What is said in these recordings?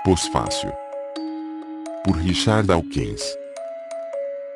Pós-fácil. Por Richard Dawkins.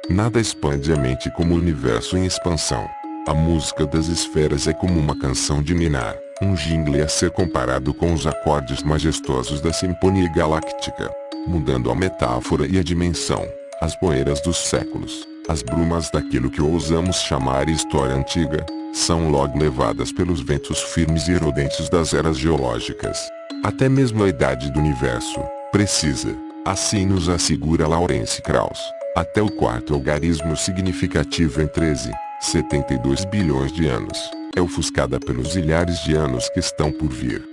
Nada expande a mente como o universo em expansão. A música das esferas é como uma canção de ninar, um jingle a ser comparado com os acordes majestosos da Sinfonia Galáctica. Mudando a metáfora e a dimensão, as poeiras dos séculos, as brumas daquilo que ousamos chamar história antiga, são logo levadas pelos ventos firmes e erodentes das eras geológicas. Até mesmo a idade do universo precisa, assim nos assegura Lawrence Krauss, até o quarto algarismo significativo em 13,72 bilhões de anos, é ofuscada pelos milhares de anos que estão por vir.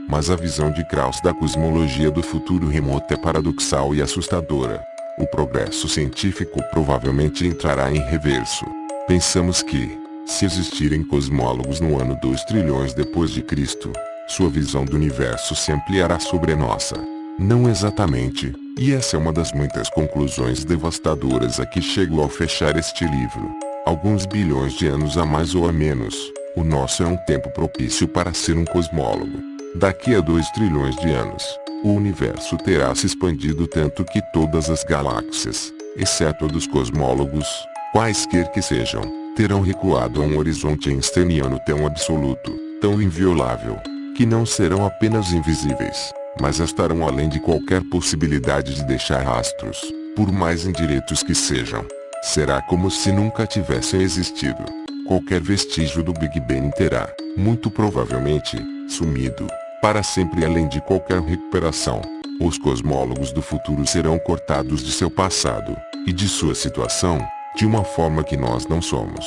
Mas a visão de Krauss da cosmologia do futuro remoto é paradoxal e assustadora. O progresso científico provavelmente entrará em reverso. Pensamos que, se existirem cosmólogos no ano 2 trilhões depois de Cristo, sua visão do universo se ampliará sobre a nossa. Não exatamente, e essa é uma das muitas conclusões devastadoras a que chego ao fechar este livro. Alguns bilhões de anos a mais ou a menos, o nosso é um tempo propício para ser um cosmólogo. Daqui a 2 trilhões de anos, o universo terá se expandido tanto que todas as galáxias, exceto a dos cosmólogos, quaisquer que sejam, terão recuado a um horizonte einsteiniano tão absoluto, tão inviolável, que não serão apenas invisíveis, mas estarão além de qualquer possibilidade de deixar rastros, por mais indiretos que sejam. Será como se nunca tivessem existido. Qualquer vestígio do Big Bang terá, muito provavelmente, sumido, para sempre além de qualquer recuperação. Os cosmólogos do futuro serão cortados de seu passado, e de sua situação, de uma forma que nós não somos.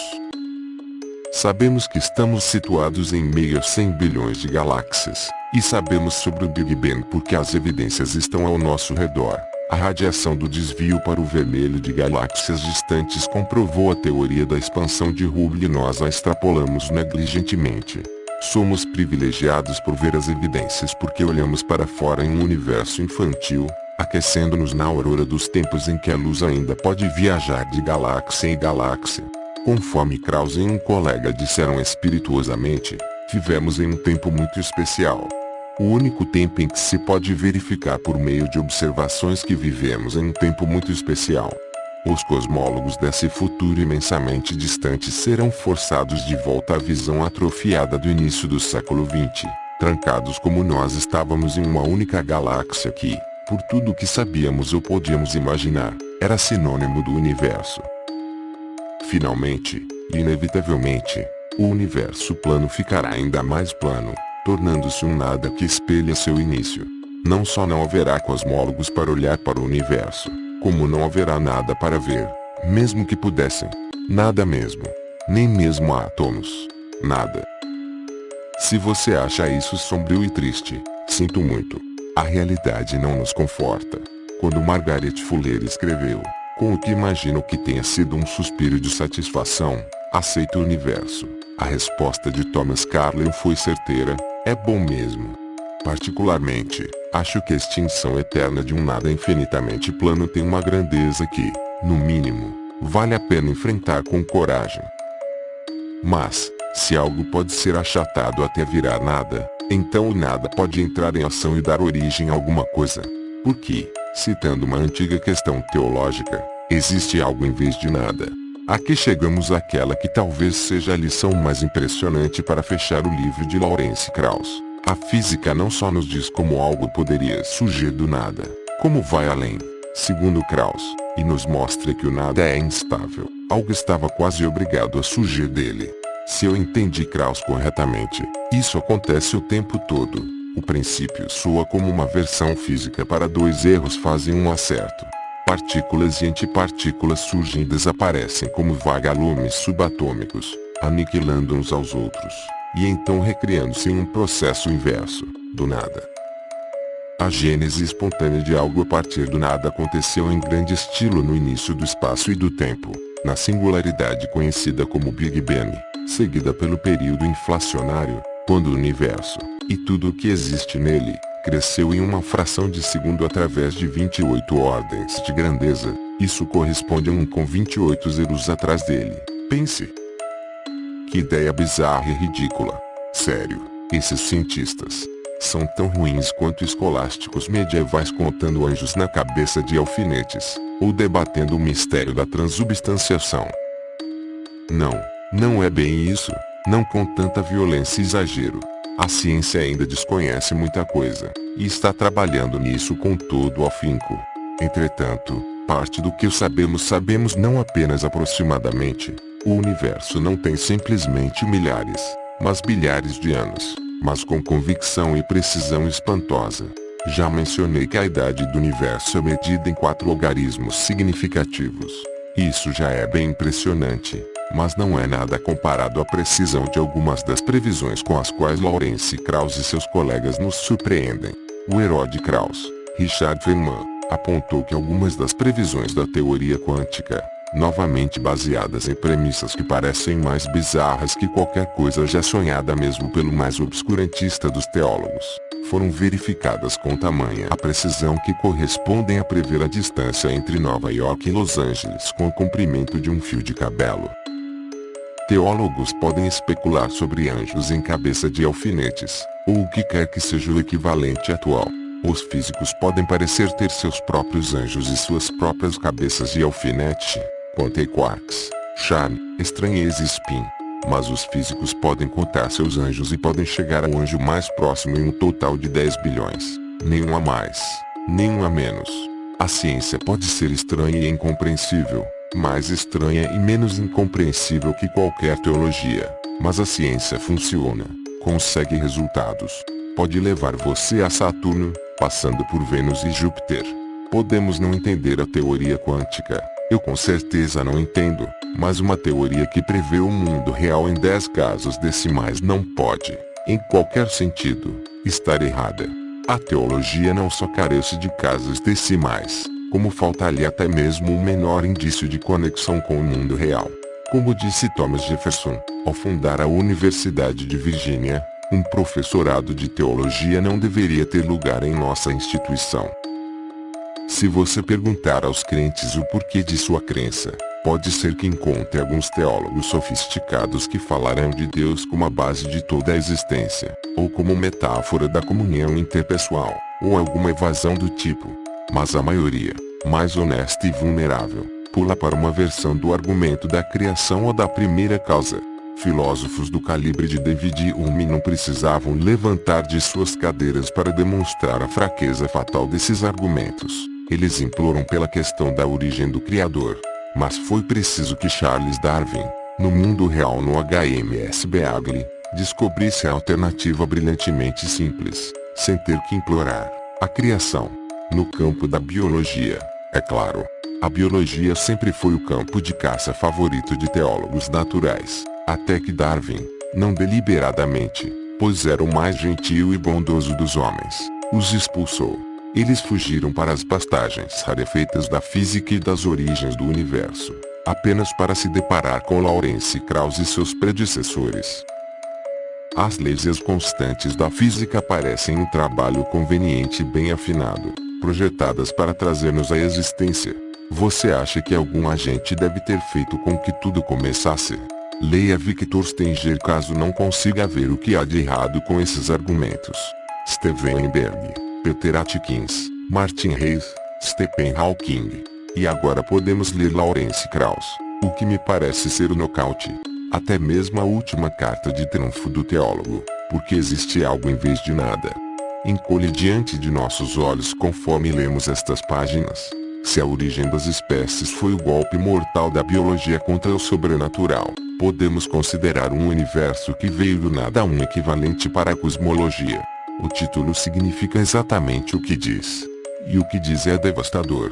Sabemos que estamos situados em meio a 100 bilhões de galáxias, e sabemos sobre o Big Bang porque as evidências estão ao nosso redor. A radiação do desvio para o vermelho de galáxias distantes comprovou a teoria da expansão de Hubble e nós a extrapolamos negligentemente. Somos privilegiados por ver as evidências porque olhamos para fora em um universo infantil, aquecendo-nos na aurora dos tempos em que a luz ainda pode viajar de galáxia em galáxia. Conforme Krauss e um colega disseram espirituosamente, vivemos em um tempo muito especial. O único tempo em que se pode verificar por meio de observações que vivemos em um tempo muito especial. Os cosmólogos desse futuro imensamente distante serão forçados de volta à visão atrofiada do início do século XX, trancados como nós estávamos em uma única galáxia que, por tudo o que sabíamos ou podíamos imaginar, era sinônimo do universo. Finalmente, inevitavelmente, o universo plano ficará ainda mais plano, tornando-se um nada que espelha seu início. Não só não haverá cosmólogos para olhar para o universo, como não haverá nada para ver, mesmo que pudessem. Nada mesmo. Nem mesmo átomos. Nada. Se você acha isso sombrio e triste, sinto muito. A realidade não nos conforta. Quando Margaret Fuller escreveu, com o que imagino que tenha sido um suspiro de satisfação, aceita o universo, a resposta de Thomas Carlyle foi certeira, é bom mesmo. Particularmente, acho que a extinção eterna de um nada infinitamente plano tem uma grandeza que, no mínimo, vale a pena enfrentar com coragem. Mas, se algo pode ser achatado até virar nada, então o nada pode entrar em ação e dar origem a alguma coisa. Porque, citando uma antiga questão teológica, existe algo em vez de nada. Aqui chegamos àquela que talvez seja a lição mais impressionante para fechar o livro de Lawrence Krauss. A física não só nos diz como algo poderia surgir do nada, como vai além, segundo Krauss, e nos mostra que o nada é instável. Algo estava quase obrigado a surgir dele. Se eu entendi Krauss corretamente, isso acontece o tempo todo. O princípio soa como uma versão física para 2 erros fazem um acerto. Partículas e antipartículas surgem e desaparecem como vagalumes subatômicos, aniquilando uns aos outros, e então recriando-se em um processo inverso, do nada. A gênese espontânea de algo a partir do nada aconteceu em grande estilo no início do espaço e do tempo, na singularidade conhecida como Big Bang, seguida pelo período inflacionário, quando o universo, e tudo o que existe nele, cresceu em uma fração de segundo através de 28 ordens de grandeza. Isso corresponde a 1 com 28 zeros atrás dele. Pense. Que ideia bizarra e ridícula. Sério, esses cientistas São tão ruins quanto escolásticos medievais contando anjos na cabeça de alfinetes, ou debatendo o mistério da transubstanciação. Não é bem isso, não com tanta violência e exagero. A ciência ainda desconhece muita coisa, e está trabalhando nisso com todo o afinco. Entretanto, parte do que sabemos não apenas aproximadamente. O universo não tem simplesmente milhares, mas bilhares de anos, mas com convicção e precisão espantosa. Já mencionei que a idade do universo é medida em 4 logaritmos significativos. Isso já é bem impressionante, mas não é nada comparado à precisão de algumas das previsões com as quais Lawrence Krauss e seus colegas nos surpreendem. O herói de Krauss, Richard Feynman, apontou que algumas das previsões da teoria quântica, novamente baseadas em premissas que parecem mais bizarras que qualquer coisa já sonhada mesmo pelo mais obscurantista dos teólogos, foram verificadas com tamanha a precisão que correspondem a prever a distância entre Nova York e Los Angeles com o comprimento de um fio de cabelo. Teólogos podem especular sobre anjos em cabeça de alfinetes, ou o que quer que seja o equivalente atual. Os físicos podem parecer ter seus próprios anjos e suas próprias cabeças de alfinete, quanto a quarks, charme, estranheza e spin. Mas os físicos podem contar seus anjos e podem chegar ao anjo mais próximo em um total de 10 bilhões. Nenhum a mais, nenhum a menos. A ciência pode ser estranha e incompreensível, mais estranha e menos incompreensível que qualquer teologia, mas a ciência funciona, consegue resultados. Pode levar você a Saturno, passando por Vênus e Júpiter. Podemos não entender a teoria quântica, eu com certeza não entendo, mas uma teoria que prevê o mundo real em 10 casos decimais não pode, em qualquer sentido, estar errada. A teologia não só carece de casos decimais, como falta-lhe até mesmo o menor indício de conexão com o mundo real. Como disse Thomas Jefferson, ao fundar a Universidade de Virgínia, um professorado de teologia não deveria ter lugar em nossa instituição. Se você perguntar aos crentes o porquê de sua crença, pode ser que encontre alguns teólogos sofisticados que falarão de Deus como a base de toda a existência, ou como metáfora da comunhão interpessoal, ou alguma evasão do tipo. Mas a maioria, mais honesta e vulnerável, pula para uma versão do argumento da criação ou da primeira causa. Filósofos do calibre de David Hume não precisavam levantar de suas cadeiras para demonstrar a fraqueza fatal desses argumentos. Eles imploram pela questão da origem do Criador. Mas foi preciso que Charles Darwin, no mundo real no HMS Beagle, descobrisse a alternativa brilhantemente simples, sem ter que implorar a criação. No campo da biologia, é claro, a biologia sempre foi o campo de caça favorito de teólogos naturais. Até que Darwin, não deliberadamente, pois era o mais gentil e bondoso dos homens, os expulsou. Eles fugiram para as pastagens rarefeitas da física e das origens do universo, apenas para se deparar com Lawrence Krauss e seus predecessores. As leis e as constantes da física parecem um trabalho conveniente e bem afinado, projetadas para trazer-nos à existência. Você acha que algum agente deve ter feito com que tudo começasse? Leia Victor Stenger caso não consiga ver o que há de errado com esses argumentos. Steven Weinberg, Peter Atkins, Martin Rees, Stephen Hawking. E agora podemos ler Lawrence Krauss, o que me parece ser o nocaute. Até mesmo a última carta de triunfo do teólogo, porque existe algo em vez de nada. Encolhe diante de nossos olhos conforme lemos estas páginas. Se a origem das espécies foi o golpe mortal da biologia contra o sobrenatural, podemos considerar um universo que veio do nada um equivalente para a cosmologia. O título significa exatamente o que diz. E o que diz é devastador.